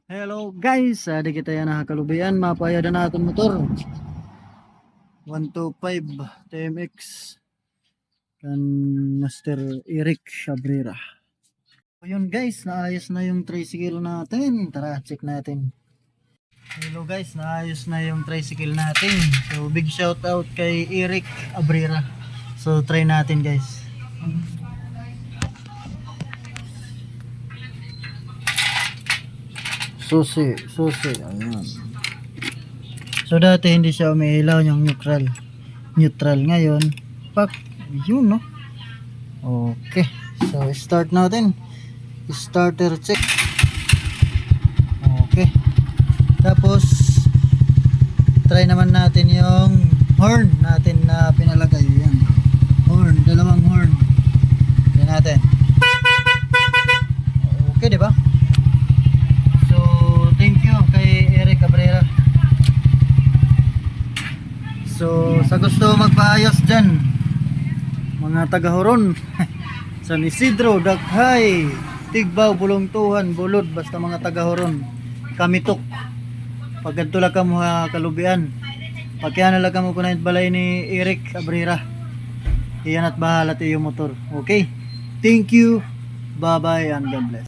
Hello guys, di kita yan nakakalubian, mapaya na natin motor 125 TMX kan Master Eric Cabrera. So yun guys, naayos na yung tricycle natin. Tara, check natin. Hello guys, naayos na yung tricycle natin. So big shout out kay Eric Cabrera. So try natin guys. Susi, ayan. So dati hindi siya umiilaw yung neutral ngayon, pak, yun no. Okay, so start natin. Starter check. Okay, tapos try naman natin yung horn natin na pinalagay. Yan, horn, dalawang horn. Yan natin. Okay, di ba? Thank you kay Eric Cabrera. So sa gusto magpaayos dyan, mga taga-Huron San Isidro, Daghay, Tigbaw, Bulongtuhan, Bulod, basta mga taga-Huron, Kamitok, pagkanto lang ka mo kalubian, pagkaya lang ka mo kunayit balay ni Eric Cabrera, iyan at bahala tayo motor. Okay, thank you, bye bye and God bless.